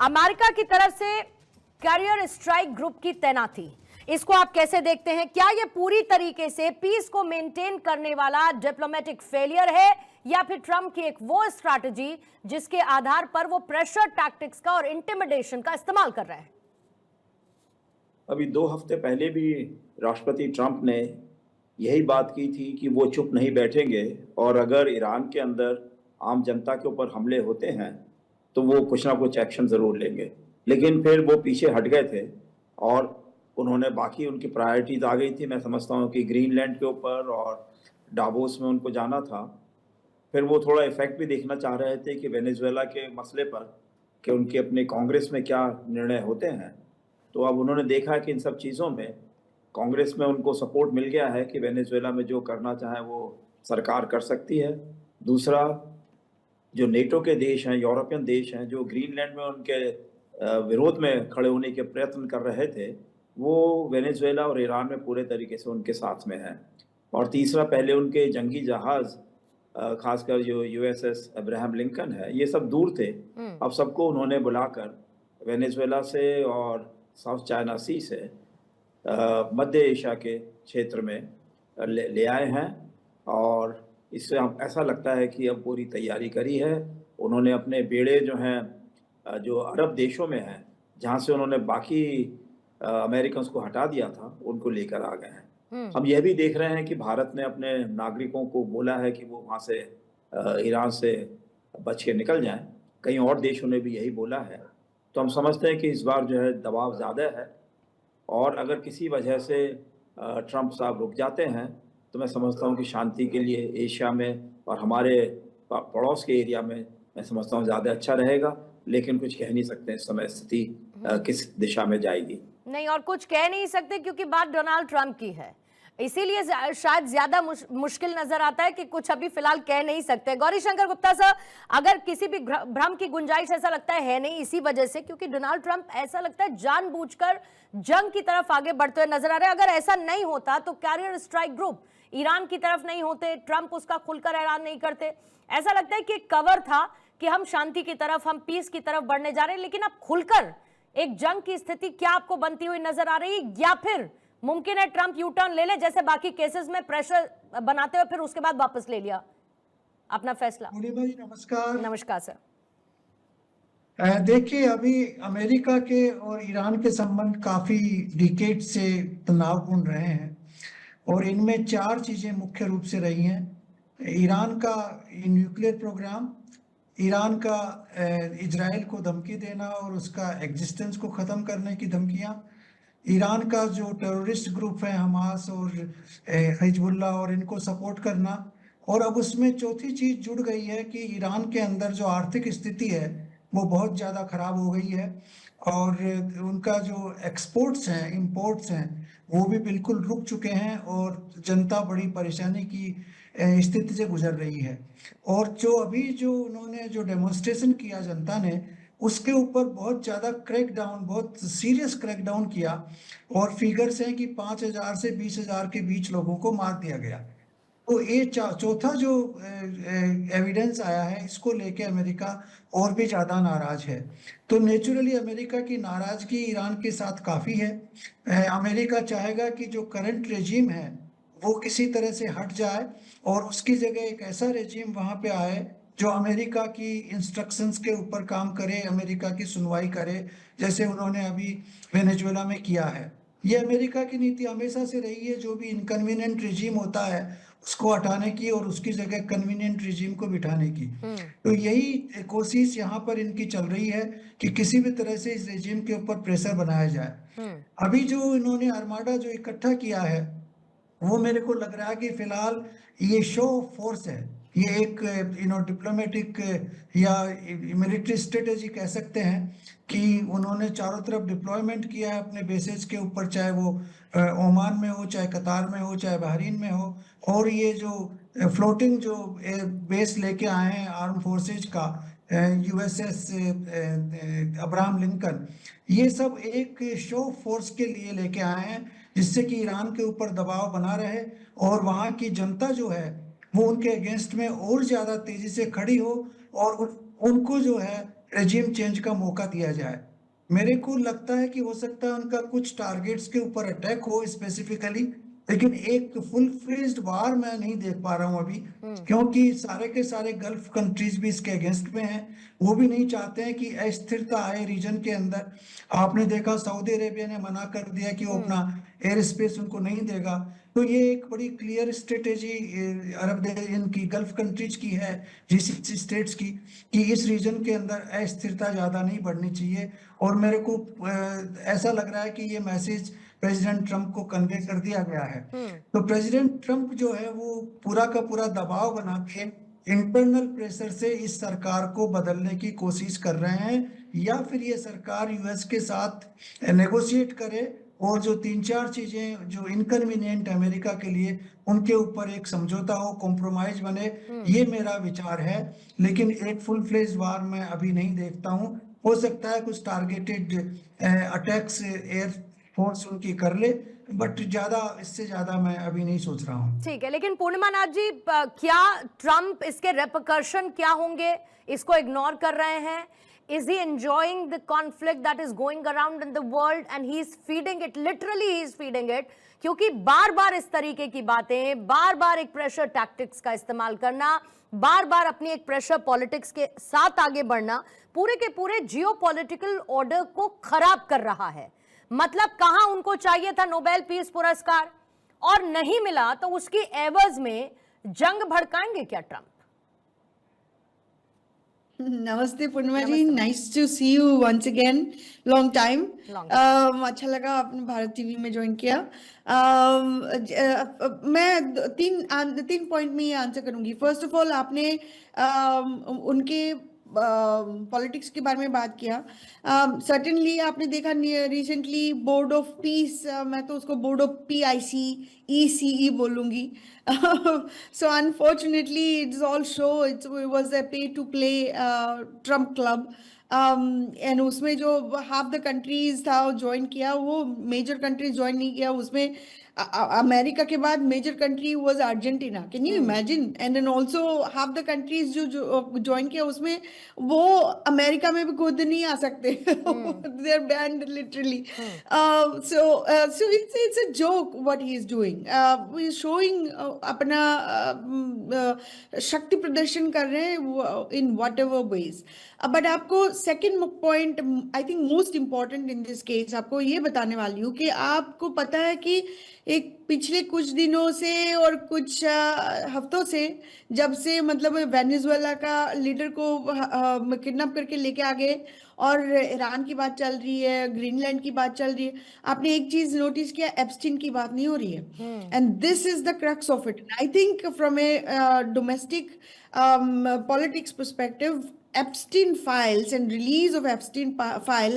America की तरफ से कैरियर स्ट्राइक ग्रुप की तैनाती, इसको आप कैसे देखते हैं? क्या ये पूरी तरीके से पीस को मेंटेन करने वाला डिप्लोमेटिक फेलियर है या फिर ट्रंप की एक वो स्ट्रैटेजी जिसके आधार पर वो प्रेशर टैक्टिक्स का और इंटिमिडेशन का इस्तेमाल कर रहे हैं? अभी 2 हफ्ते पहले भी राष्ट्रपति ट्रंप ने यही बात की थी कि वो चुप नहीं बैठेंगे और अगर ईरान के अंदर आम जनता के ऊपर हमले होते हैं तो वो कुछ ना कुछ एक्शन ज़रूर लेंगे। लेकिन फिर वो पीछे हट गए थे और उन्होंने बाकी उनकी प्रायोरिटीज आ गई थी। मैं समझता हूँ कि ग्रीनलैंड के ऊपर और डावोस में उनको जाना था। फिर वो थोड़ा इफेक्ट भी देखना चाह रहे थे कि वेनेजुएला के मसले पर कि उनके अपने कांग्रेस में क्या निर्णय होते हैं। तो अब उन्होंने देखा कि इन सब चीज़ों में कांग्रेस में उनको सपोर्ट मिल गया है कि वेनेजुएला में जो करना चाहे वो सरकार कर सकती है। दूसरा, जो नेटो के देश हैं, यूरोपियन देश हैं, जो ग्रीनलैंड में उनके विरोध में खड़े होने के प्रयत्न कर रहे थे, वो वेनेजुएला और ईरान में पूरे तरीके से उनके साथ में हैं। और तीसरा, पहले उनके जंगी जहाज़ खासकर जो यूएसएस अब्राहम लिंकन है, ये सब दूर थे। अब सबको उन्होंने बुलाकर वेनेजुएला से और साउथ चाइना सी से मध्य एशिया के क्षेत्र में ले आए हैं। और इससे हम ऐसा लगता है कि अब पूरी तैयारी करी है। उन्होंने अपने बेड़े जो हैं जो अरब देशों में हैं, जहाँ से उन्होंने बाकी अमेरिकन को हटा दिया था, उनको लेकर आ गए हैं। हम यह भी देख रहे हैं कि भारत ने अपने नागरिकों को बोला है कि वो वहाँ से ईरान से बच के निकल जाएं। कई और देशों ने भी यही बोला है। तो हम समझते हैं कि इस बार जो है दबाव ज़्यादा है और अगर किसी वजह से ट्रंप साहब रुक जाते हैं तो मैं समझता हूँ कि शांति के लिए एशिया में और हमारे पड़ोस के एरिया में मैं समझता हूँ ज़्यादा अच्छा रहेगा। लेकिन कुछ कह नहीं सकते इस समय स्थिति किस दिशा में जाएगी। नहीं, और कुछ कह नहीं सकते क्योंकि बात डोनाल्ड ट्रंप की है, इसीलिए शायद ज्यादा मुश्किल नजर आता है कि कुछ अभी फिलहाल कह नहीं सकते। गौरीशंकर गुप्ता साहब, अगर किसी भी भ्रम की गुंजाइश ऐसा लगता है नहीं, इसी वजह से क्योंकि डोनाल्ड ट्रंप ऐसा लगता है जानबूझकर जंग की तरफ आगे बढ़ते हुए नजर आ रहे हैं। अगर ऐसा नहीं होता तो कैरियर स्ट्राइक ग्रुप ईरान की तरफ नहीं होते, ट्रंप उसका खुलकर ऐलान नहीं करते। ऐसा लगता है कि कवर था कि हम शांति की तरफ, हम पीस की तरफ बढ़ने जा रहे हैं, लेकिन अब खुलकर एक जंग की स्थिति क्या आपको बनती हुई नजर आ रही है? या फिर मुमकिन है ट्रंप यू टर्न ले ले, जैसे बाकी केसेस में प्रेशर बनाते हुए फिर उसके बाद वापस ले लिया अपना फैसला? भाई नमस्कार। नमस्कार सर। देखिए, अभी अमेरिका के और ईरान के संबंध काफी डिकेड से तनावपूर्ण रहे हैं और इनमें 4 चीजें मुख्य रूप से रही हैं। ईरान का न्यूक्लियर प्रोग्राम, ईरान का इजराइल को धमकी देना और उसका एग्जिस्टेंस को ख़त्म करने की धमकियां, ईरान का जो टेररिस्ट ग्रुप है हमास और हिजबुल्लाह और इनको सपोर्ट करना, और अब उसमें चौथी चीज़ जुड़ गई है कि ईरान के अंदर जो आर्थिक स्थिति है वो बहुत ज़्यादा ख़राब हो गई है और उनका जो एक्सपोर्ट्स हैं, इंपोर्ट्स हैं, वो भी बिल्कुल रुक चुके हैं और जनता बड़ी परेशानी की स्थिति से गुजर रही है। और जो अभी जो उन्होंने जो डेमोन्स्ट्रेशन किया जनता ने, उसके ऊपर बहुत ज़्यादा क्रैकडाउन, बहुत सीरियस क्रैकडाउन किया और फिगर्स हैं कि 5,000 से 20,000 के बीच लोगों को मार दिया गया। तो ये चौथा जो एविडेंस आया है, इसको लेके अमेरिका और भी ज़्यादा नाराज है। तो नेचुरली अमेरिका की नाराज़गी ईरान के साथ काफ़ी है। अमेरिका चाहेगा कि जो करंट रेजिम है वो किसी तरह से हट जाए और उसकी जगह एक ऐसा रेजिम वहाँ पे आए जो अमेरिका की इंस्ट्रक्शंस के ऊपर काम करे, अमेरिका की सुनवाई करे, जैसे उन्होंने अभी वेनेजुएला में किया है। ये अमेरिका की नीति हमेशा से रही है, जो भी इनकन्वीनियंट रिजीम होता है उसको हटाने की और उसकी जगह कन्वीनियंट रिजीम को बिठाने की। तो यही कोशिश यहाँ पर इनकी चल रही है कि किसी भी तरह से इस रिजीम के ऊपर प्रेशर बनाया जाए। अभी जो इन्होंने आर्माडा जो इकट्ठा किया है, वो मेरे को लग रहा है कि फिलहाल ये शो फोर्स है, ये एक डिप्लोमेटिक या मिलिट्री स्ट्रेटेजी कह सकते हैं कि उन्होंने चारों तरफ डिप्लॉयमेंट किया है अपने बेसेस के ऊपर, चाहे वो ओमान में हो, चाहे कतार में हो, चाहे बहरीन में हो। और ये जो फ्लोटिंग जो बेस लेके आए हैं आर्म फोर्सेज का, यूएसएस अब्राहम लिंकन, ये सब एक शो फोर्स के लिए लेके आए हैं जिससे कि ईरान के ऊपर दबाव बना रहे और वहाँ की जनता जो है वो उनके अगेंस्ट में और ज़्यादा तेज़ी से खड़ी हो और उनको जो है रेजिम चेंज का मौका दिया जाए। मेरे को लगता है कि हो सकता है उनका कुछ टारगेट्स के ऊपर अटैक हो स्पेसिफिकली, लेकिन एक फुल फ्लेज्ड वार मैं नहीं देख पा रहा हूं अभी, क्योंकि सारे के सारे गल्फ कंट्रीज भी इसके अगेंस्ट में हैं। वो भी नहीं चाहते हैं कि अस्थिरता आए रीजन के अंदर। आपने देखा सऊदी अरेबिया ने मना कर दिया कि वो अपना एयर स्पेस उनको नहीं देगा। तो ये एक बड़ी क्लियर स्ट्रेटेजी इनकी गल्फ कंट्रीज की है, जीसीसी स्टेट्स की, कि इस रीजन के अंदर अस्थिरता ज्यादा नहीं बढ़नी चाहिए। और मेरे को ऐसा लग रहा है कि ये मैसेज प्रेसिडेंट ट्रंप को कन्वे कर दिया गया है। तो प्रेसिडेंट ट्रंप जो है वो पूरा का पूरा दबाव बना के इंटरनल प्रेशर से इस सरकार को बदलने की कोशिश कर रहे हैं, या फिर ये सरकार यूएस के साथ नेगोशिएट करे और जो 3-4 चीजें जो इनकन्वीनियंट अमेरिका के लिए, उनके ऊपर एक समझौता हो, कॉम्प्रोमाइज बने। ये मेरा विचार है, लेकिन एक फुल फ्लेज वार मैं अभी नहीं देखता हूँ। हो सकता है कुछ टारगेटेड अटैक्स एयर फोर्स उनकी कर ले, बट इससे ज्यादा मैं अभी नहीं सोच रहा हूँ। ठीक है, लेकिन पूर्णिमा नाथ जी, क्या ट्रंप इसके रेपरकशन क्या होंगे इसको इग्नोर कर रहे हैं? Is he enjoying the conflict that is going around in the world and he is feeding it, literally he is feeding it, क्योंकि बार बार इस तरीके की बातें, बार बार एक प्रेशर टैक्टिक्स का इस्तेमाल करना, बार बार अपनी एक प्रेशर पॉलिटिक्स के साथ आगे बढ़ना पूरे के पूरे जियोपॉलिटिकल ऑर्डर को खराब कर रहा है। मतलब कहां उनको चाहिए था नोबेल पीस पुरस्कार और नहीं मिला, तो उसकी एवज में जंग भड़काएंगे क्या ट्रंप? नमस्ते Purnima ji, nice to see you once again, long time. अच्छा लगा आपने भारत टीवी में ज्वाइन किया। मैं तीन पॉइंट में ये आंसर करूंगी। फर्स्ट ऑफ ऑल, आपने उनके पॉलिटिक्स के बारे में बात किया। सर्टेनली आपने देखा रिसेंटली बोर्ड ऑफ पीस, मैं तो उसको बोर्ड ऑफ PICECE बोलूंगी। So unfortunately it's all show, it was a pay to play Trump club, and उसमें जो half the countries था ज्वाइन किया, वो मेजर कंट्रीज ज्वाइन नहीं किया। उसमें अमेरिका के बाद major country was Argentina, can you imagine? And then also half the countries जो ज्वाइन किया उसमें वो अमेरिका में भी खुद नहीं आ सकते, they are banned literally. So it's a joke what he is doing. He is showing अपना शक्ति प्रदर्शन कर रहे हैं in whatever ways. But आपको second point, I think most important in this case, आपको ये बताने वाली हूँ कि आपको पता है कि एक पिछले कुछ दिनों से और कुछ हफ्तों से, जब से मतलब वेनेजुएला का लीडर को किडनैप करके लेके आ गए और ईरान की बात चल रही है, ग्रीनलैंड की बात चल रही है, आपने एक चीज नोटिस किया, एप्स्टीन की बात नहीं हो रही है। And this is the crux of it. I think from A domestic politics perspective, Epstein files and release of Epstein file